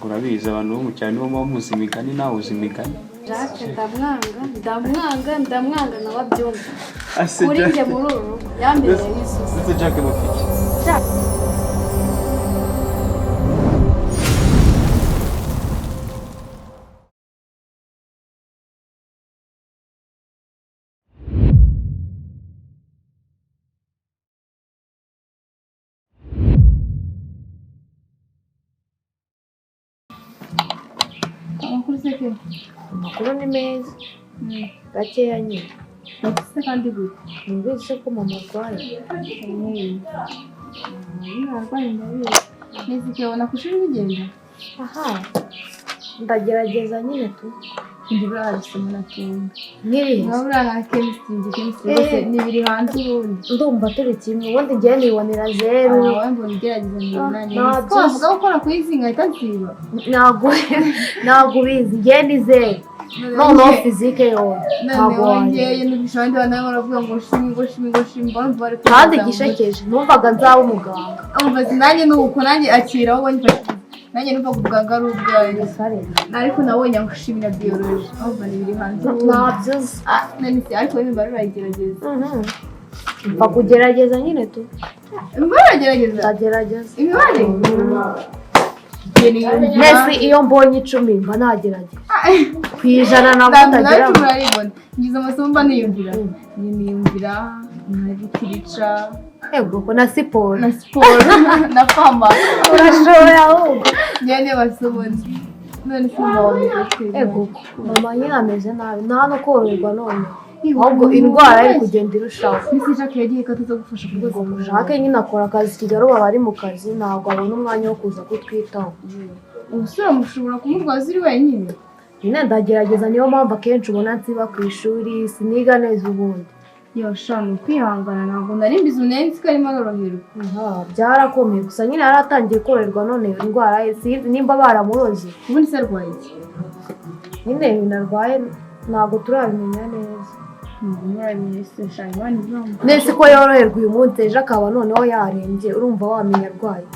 urabizi abantu bo mu cyane bo muzi imigani nawe uzi imigani Jacques ndamwanga nawe abyumva kuri njye muri uru yambereye nk'isusi ese Jacques mufiki amakuru ni meza gakeya nyine Nafise kandi gute numvise ko mama arwaye arwaye ndabizi neza ukabona ku ishuri bigenda aha ndagerageza nyine tu ndi bararisoma natunga nkiri nkabura nka chemistry rwose nibiri hanze ubundi ndumva turi kimwe ubundi ngiye nibonera zeru wowe mbona ugerageza nibonane twavuga gukora ku izinga ahita nsiba ntabwo ubizi ngiye ni zeru noneho fizike yose ntabwo wongeye n'ubisha abandi bana baravuga ngo shimi mbona bari kandi gishekeje numvaga nzaba umuganga umva nanjye nuko nanjye akira wowe nyifashe nanjye numva ubuganga ari ubwayo ariko nabonye gushimira biology umva nibiri hanze ntabyo nani ariko nimba baragerageza mpa kugerageza nyine tu ndagerageza imibare nese iyo mbonye 10 mba nagerageza ku ijana ntabwo utagira ngize amasomo mba niyumvira nka literature ego na siporo na fama urashoboye ahubwo njye basubona none simba wabigeze ego mama nyine ameze nabi nta no koroherwa none ahubwo indwara iri kugenda irushaho Misi Jacques yagiye ko tuzagufasha ngo Jacques nyine akora akazi kigaruba bari mu kazi ntabwo abona umwanya wo kuza kutwitaho ubusore mushobora kumurwaza uri wenyine nyine ndagerageza niyo mpamvu akenshi ubona nsiba ku ishuri siniga neza ubundi yashanu kwihangana ntabwo nari mbizi unenzi ko arimo aroroherwa byarakomeye gusa nyine yaratangiye kororerwa none indwara ye sinzi nimba baramuroze ubundi se arwaye iki nyine ibintu arwaye ntabwo turabimenya neza nese ko yoroherwa uyu munsi ejo akaba noneho yarembye urumva wamenya arwaye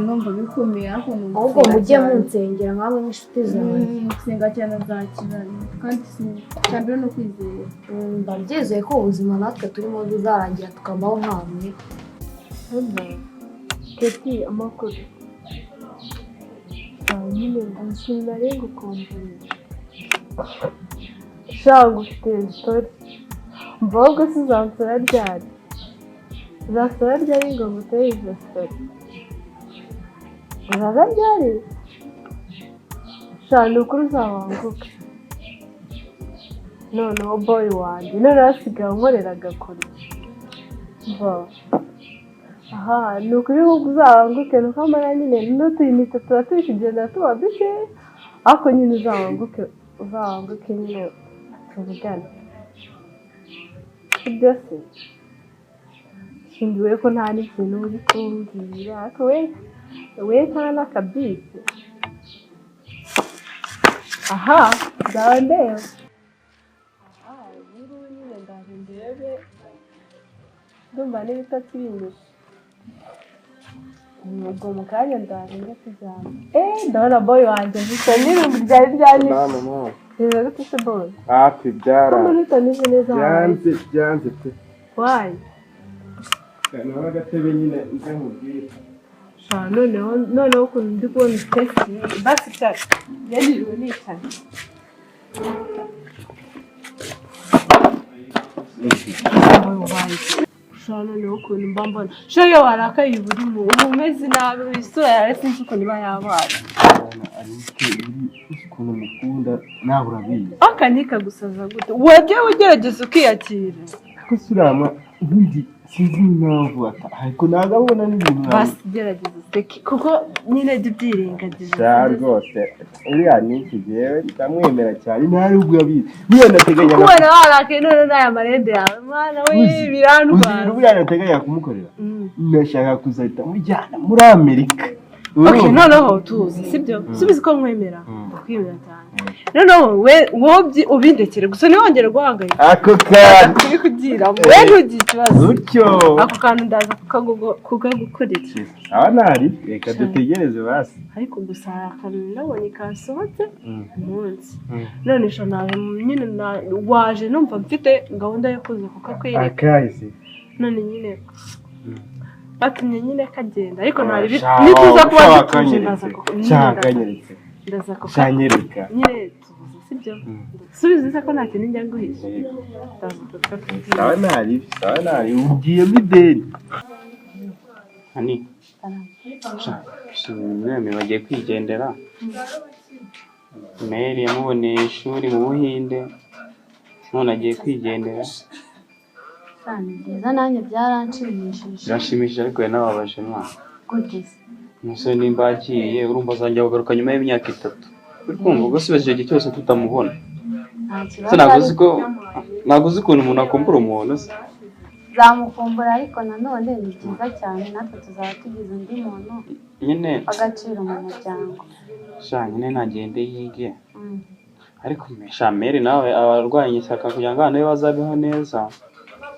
numva bikomeye ahubwo mujye munsengera nkamwe n'inshuti zawe gusenga cyane azakira kandi cyambere no kwizera ndabyizeye ko ubuzima natwe turimo buzarangira tukabaho nkamwe Keti amakuru nyine ndashimira rero gukomvura shaka ufite story mvuga ko uzansura ryari ngo ngutere izo story uzaza ryari shana ukuri uzabanguke noneho boy wanjye none hasigaye unkoreraga kure aha ni ukuri ahubwo uzabanguke nuko amara nyine n'utuyinite tuba turi kugenda tuba duke ariko nyine uzabanguke nyine tuvugane ibyo se shindiwe ko nta n'ikintu uri kumbwira ariko we nta n'akabyisi aha nzaba ndeba ngubu nyine ndaje ndebe ndumva n'ibitotsi binyishe ubwo mu kanya ndaje njya kujyana ndabona boy wanjye mpita n'irungu ryari ryanyishe rero gute se boy hafi byara ko utameze neza byanze pe why naho agatebe nyine nze mubwire noneho ukuntu ndi kubona itesi basi cyane yagiriwe nicaye noneho ukuntu mba mbona iyo warakaye uburimo uba umeze nabi isura yawe sinzi ukuntu iba yabaye ukuntu mukunda nawe urabizi akanika gusaza gute webye ugerageza ukiyakira gusa urama ubundi sinzi impamvu ariko ntabwo abona n'ibintu basi gerageza useke kuko nyine jya ubyirengagiza cyane rwose uriya ni iki gihe ndamwemera cyane ntari ubwo yabizi niyo nateganya kubona warakaye none n'aya marende yawe mwana we birandwara uriya nateganya kumukorera ndashaka kuzahita mujyana muri Amerika okay noneho tuzi sibyo subiza ko nkwemera ndakwemera cyane noneho wowe ubindekere gusa ntiwongere guhangayika ako kantu turi kugiramo we ntugire ikibazo utyo ako kantu ndaza kukagukorera aba ntari reka dutegereze basi ariko gusa hari akantu nabonye kasohotse umunsi none ejo nawe nyine waje numva mfite gahunda yo kuza kukakwereka akahise none nyine batumye nyine kagenda ariko ntari nituza kuba dutuje ndaza kukanyereka nyine tubuze sibyo subiza ko nta kintu njya nguhisha sawa ntari ugiye mideni hani mweme bagiye kwigendera Mary yamuboneye ishuri mu Buhinde none agiye kwigendera byiza nanjye byaranshimishije birashimishije ariko yanababaje mwana kugeza umusore nimba agiye urumva azajya kugaruka nyuma y'imyaka 3 uri kumva ubwo sibaje igihe cyose tutamubona ntabwo uzi ukuntu umuntu akumbura umuntu se zamukumbura ariko nanone ni byiza cyane natwe tuzaba tugize undi muntu nyine agaciro mu muryango nyine ntagende yige ariko Mary nawe abarwanya ishyaka kugira ngo abana be bazabeho neza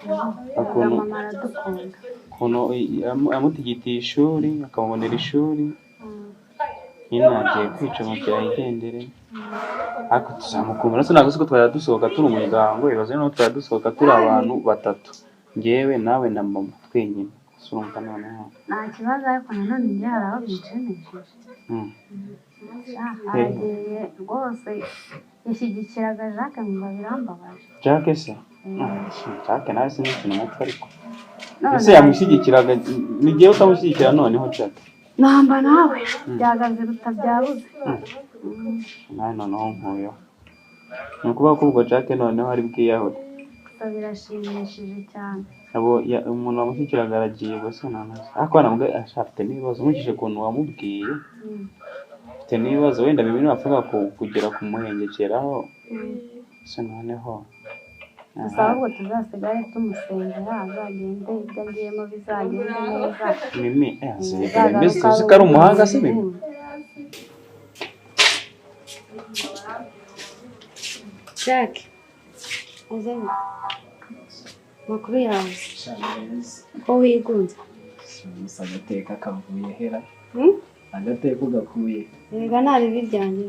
mama aradukunda ukuntu amutigitiye ishuri akamubonera ishuri nyine agiye kwica umubyeyi yigendere ariko tuzamukumbura se ntabwo uzi ko twajya dusohoka turi umuryango ibaze n'aho twajya dusohoka turi abantu 3 njyewe nawe na mama twenyine surumva noneho nta kibazo ariko nanone njye hari aho binshimishije aragiye rwose yashyigikiraga Jacques ngo birambabaje Jacques se Jacques nawe si n'ikintu umutwe ariko ese yamushyigikiraga ni jyewe utamushyigikira noneho Jacques namba nawe byagaze rutabyabuze nawe noneho nkuyeho ni ukuvuga ko ubwo Jacques noneho ari bwiyahure birashimishije cyane umuntu wamushyigikiraga aragiye gusa ariko ntabwo afite n'ibibazo nkurikije ukuntu wamubwiye afite n'ibibazo wenda bimwe bapfaga kugera kumuhengekeraho se noneho gusa ahubwo tuzasigare tumusengera azagende ibyo ngiyemo bizagende neza mimi mbese tuzi ko ari umuhanga se mimi Jacques uzanye makuru yawe ko wigunze gusa agateka kavuye hera agateka ugakuye rega nta bibi byanjye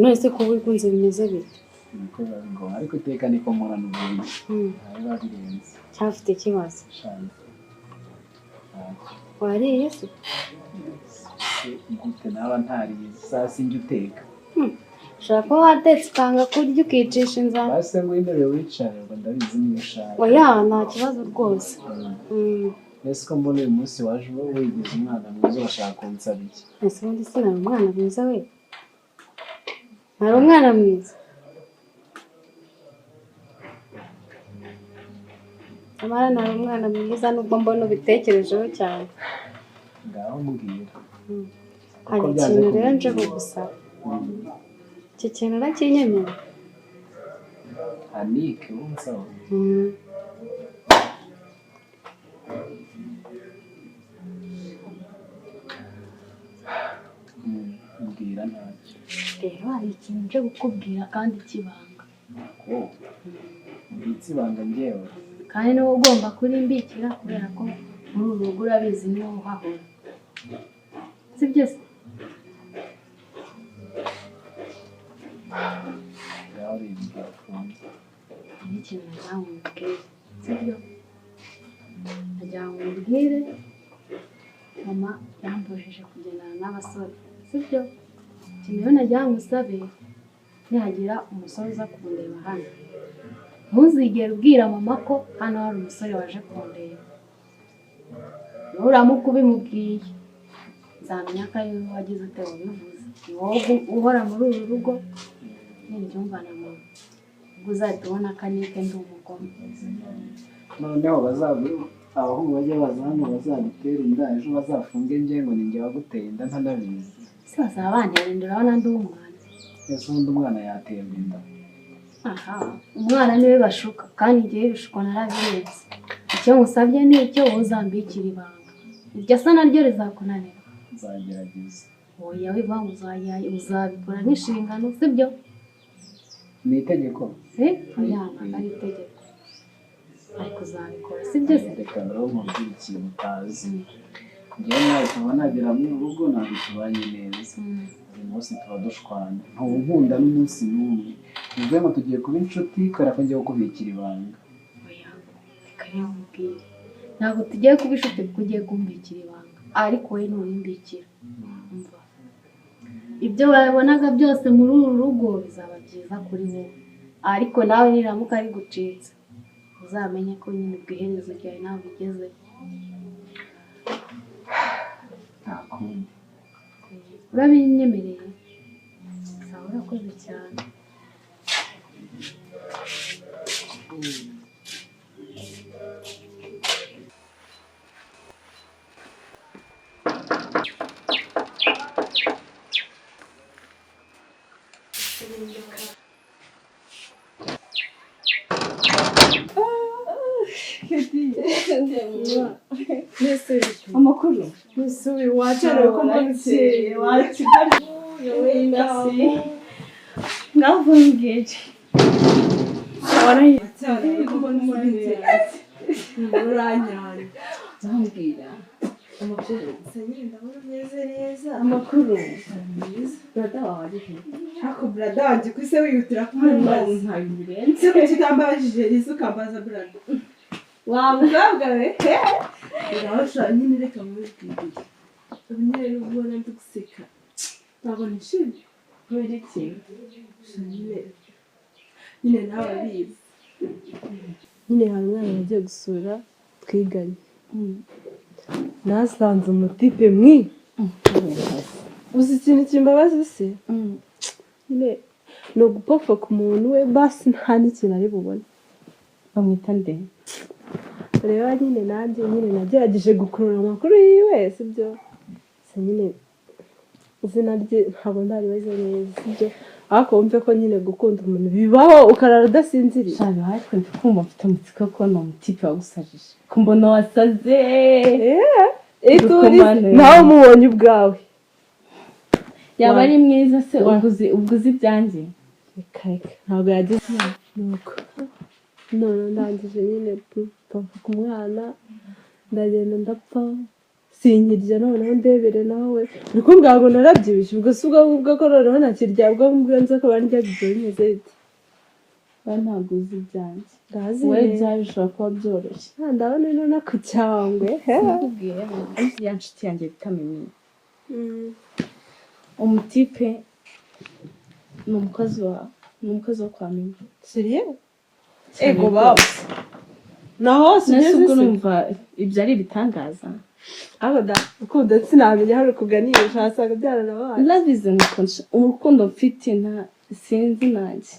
none se ko wigunze bimeze bite niko ngo ariko iteka niko murana ubundi biba birenze cyafite ikibazo wariye se gute naba ntariye saa sinjye uteka ushobora kuba watetse ukanga kurya ukicisha inzara base ngo intebe wicare ngo ndabizi niba ushaka oya nta kibazo rwose ese ko mbona uyu munsi waje wigize umwana mwiza urashaka kunsaba iki ese ubundi sinari umwana mwiza we nari umwana mwiza amara nari umwana mwiza nubwo mbona ubitekerejeho cyane ngaho mbwira hari ikintu rero nje kugusaba icyo kintu urakinyemera anike unsaba mbwira ntacyo rero hari ikintu nje kukubwira kandi kibanga mbitse ibanga njyewe kandi niwe ugomba kurimbikira kubera ko muri uru rugo urabizi niwo uhahora sibyo se ngaho urimbwira ufunze ni ikintu nagira ngo umubwire sibyo nagira ngo umubwire mama yambujije kugendana n'abasore sibyo ikintu rero nagira ngo usabe nihagira umusore uza kundeba hano ntuzigere ubwira mama ko hano hari umusore waje kundeba nuramuka ubimubwiye nzamenya ko ari wowe wagize ute wabivuze ni wowe uhora muri uru rugo nibyumva na mama ubwo uzahita ubona ko anike ndi umugome noneho abahungu bajya baza hano bazagutera inda ejo bazafunge njye ngo ninjye waguteye inda ntanabizi se bazaba bantera urabona ndi umwana ese ubundi umwana yaterwa inda aha umwana niwe bashuka kandi igihe bishukwa narabirenze icyo musabye ni icyo wowe uzambikira ibanga iryo asa naryo rizakunanira nzagerageza oya wivuga ngo uzabikora nk'inshingano sibyo ni itegeko oya ntabwo ari itegeko ariko uzabikora sibyo se reka rero nkubwire ikintu utazi njyewe nawe tuba nagera mu rugo ntabwo tubanye neza uyu munsi tuba dushwana ntunkunda n'umunsi n'umwe bivuze ngo tugiye kuba inshuti kubera ko ngiye kukubikira ibanga oya reka rero nkubwire ntabwo tugiye kuba inshuti kuko ugiye kumbikira ibanga ariko wowe ntubimbikira umva ibyo wabonaga byose muri uru rugo bizaba byiza kuri wowe ariko nawe niramuka ari gucitse uzamenye ko nyine ubwo iherezo ryawe nawe ugeze nta kundi urabinyemereye sawa urakoze cyane amakuru Nisubi wacara ko mbonye wakigali ngaho ngije warayicyane ko mbonye uranyana zambwira amakuru sanyine ndabona neza neza amakuru meza brada wawe ako brada wanje kwise wiyutira kumbaza ntabirenze se kigambajije isuka mbaza brada wamugabwa we urasha nyine reka mubwire nyine ubona ndi guseka ntabwo nishimye kubera iki nyine nawe abizi nyine hari umwana yagiye gusura twiganye nasanze umutipe mwi uzi ikintu kimbabaza se nyine ni ugupofa ku muntu we basi nta n'ikintu ari bubone bamwita nde reba nyine nanjye nyine nagerageje gukurura amakuru yiwe sibyo se nyine izina rye ntabwo ndaribaze neza sibyo ariko wumve ko nyine gukunda umuntu bibaho ukarara udasinziriye shabe ariko ndikumva mfite umutsiko ko ni umutipe wagusajije ko mbona wasaze nawe umubonye ubwawe yaba ari mwiza se uguze ibyanjye reka ntabwo yagize nuko none ndangije nyine papa ku mwana ndagenda ndapfa sinkirya noneho ndebere nawe uri kumbwira ngo narabyibushye ubwo si ubwo ko noneho ntakirya ubwo mbwira nza ko barya bibyo bimeze biti ntabwo uzi ibyanjye ndazi wowe ibyawe bishobora kuba byoroshye ndabona ino no ku cyangwe nakubwiye ya nshuti yanjye bita mimi umutipe ni umukozi wo kwa mimi seriye ego baba naho nese ubwo numva ibyo ari ibitangaza abo da ukunda sinamenya hari ukuganisha hasanga byaranabaye ndabizi urukundo mfite sinzi nanjye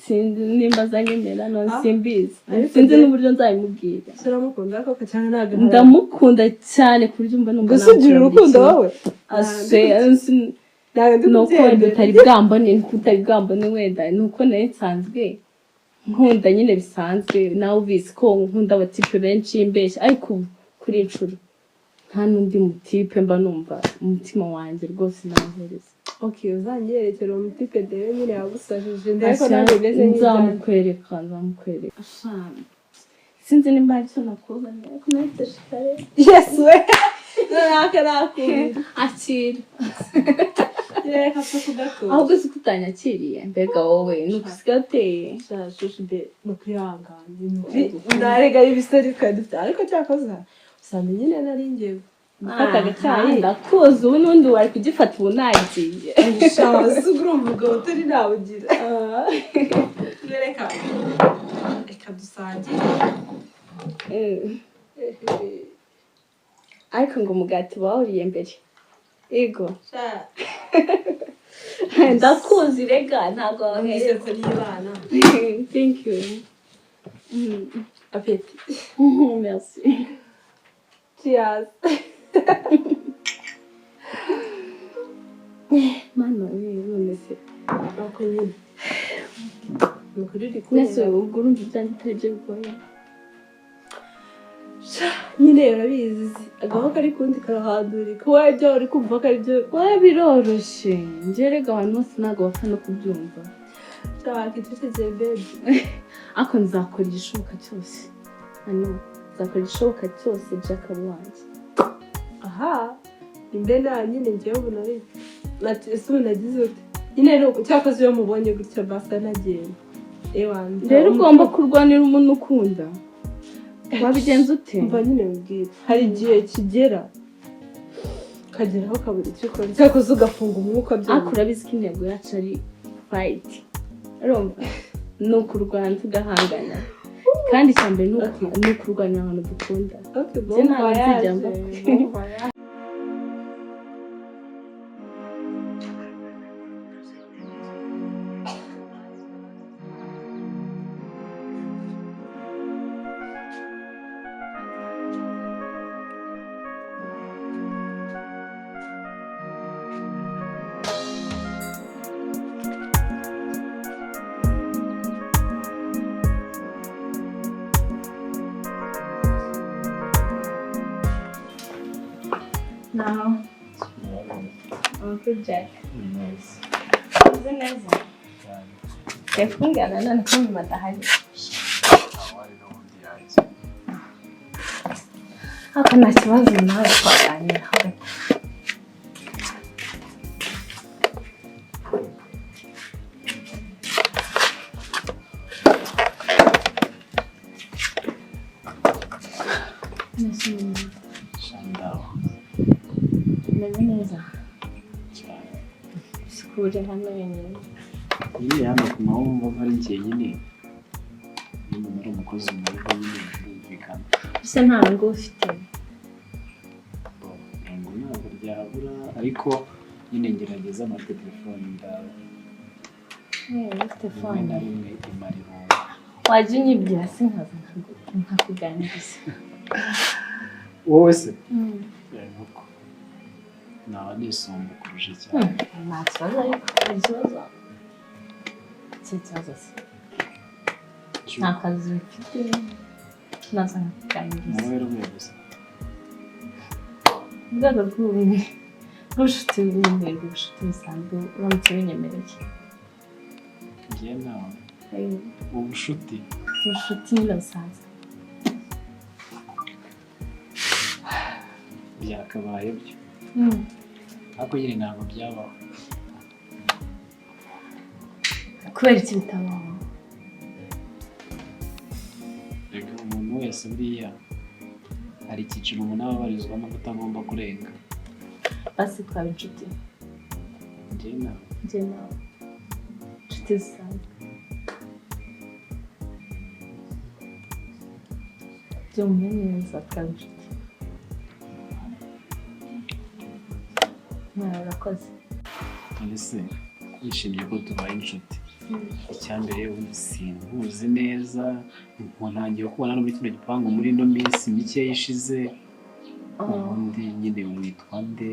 sinzi nimba azanyemera none simbizi sinzi n'uburyo nzabimubwira uramukunda koko cyane ntabwo ndamukunda cyane ku buryo mba numva gusa ugira urukundo wowe nuko wenda utari bwambone wenda nuko nari nsanzwe nkunda nyine bisanzwe nawe ubizi ko nkunda abatipe benshi mbeshya ariko kuri inshuro nta n'undi mutipe mba numva umutima wanjye rwose namuhereza uzanyerekera umutipe dewe nyine yagusajije ndeko nanjye meze nzamukwereka sinzi nimba hari icyo nakuzaniye ariko nahise shikare yesu we naka nakubwira akira reka ko kugatura ahubwo si kutanyakiriye mbega wowe nuko usigaye uteye shashushe mbe no kwihangana ndarega ibistori dufite ariko cyakoza usanga nyine nari ngewe gufata agacyayi ndakuzi ubu n'undi wari kugifata ubu nagiye shabazi urumva ubwo utari nawugira reka dusangire ariko ngo umugati wawuriye mbere ego ndakuzi rega ntabwo wahereye ko n'ibana thank you apeti merci cheers mano none se ako nyine nukuri uri nese ubwo urumva ibyanjye atari byo bigoye nyine urabizi agaho kari kundi karahandurika wajya uri kumva ko aribyo biroroshye njye rega abantu bose ntabwo bapfa no kubyumva nshaka icyo bebe ariko nzakora igishoboka cyose hano nzakora igishoboka cyose by'akaba wanjye aha imbe nta nyine njyewe ubu nari ese ubu nagize ute nyine ni uko cyakoze iyo mubonye gutya basa ntagenda rero ugomba kurwanira umuntu ukunda wabigenza ute mva nyine mbwira hari igihe kigera ukageraho ukabura icyo ukora cyakoze ugafunga umwuka ariko urabizi ko intego yacu ari fayiti ni ukurwana tugahangana kandi icya mbere ni ukurwanira abantu dukunda Now, Uncle Jack. Nice. Uzi neza? Yafungana none ko bimadahari. Haka nta kibazo nawe twaganira. Meze neza cyane sikuje hano wenyine nyine hano ku mahombo ari njye nyine ni umuntu ari umukozi mu rugo nyine birumvikana ese nta ngo ufite ngo ntabwo ryabura ariko nyine ngerageza amate telefone ndawe telefone na rimwe imariro wajya unyibwira se nkakuganiriza wowe se nuko naba nisumba kurusha cyane nta kibazo ariko hari ikibazo ikibazo se nta kazi mfite naza nkakuganiriza nawe rwego se mu rwego rw'ubucuti bw'umwihariko ubucuti busanzwe uramutse binyemereye njye nawe ubucuti nyine busanzwe byakabaye byo ariko nyine ntabwo byabaho kubera iki bitabaho reka umuntu wese buriya hari icyiciro umuntu aba abarizwamo atagomba kurenga basi twaba inshuti njye nawe inshuti zisanzwe byumve neza twaba inshuti nawe urakoze ese nishimiye ko tubaye inshuti icyambere ubundi sinkuzi neza ntangiye kubona no muri kino gipangu muri ino minsi mike yishize ubundi nyine witwa nde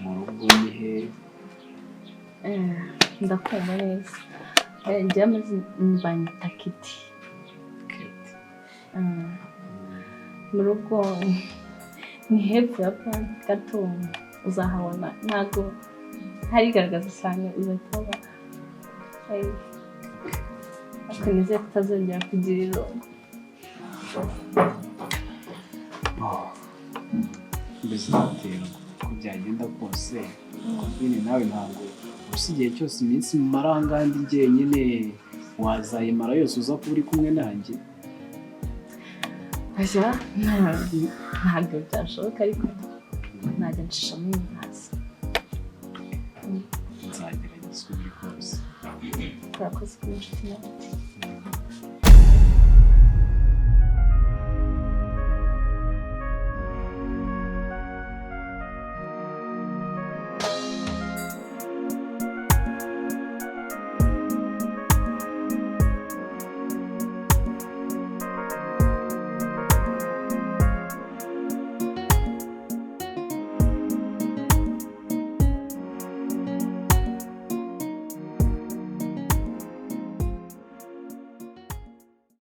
mu rugo ni he ndakumva neza njye amaze mbanyita Kiti mu rugo ni hepfo ya plant gato uzahabona ntabwo harigaragaza cyane uzahita uba ariko nizeye ko utazongera kugira irungu mbese biterwa uko byagenda kose nyine nawe ntabwo gusa igihe cyose iminsi mumara ahangandi jyenyine wazayimara yose uza kuba uri kumwe nanjye ntabwo byashoboka ariko najya nshishamo ibihaza nzagerageza uko biri kose urakoze kuba inshuti yanjye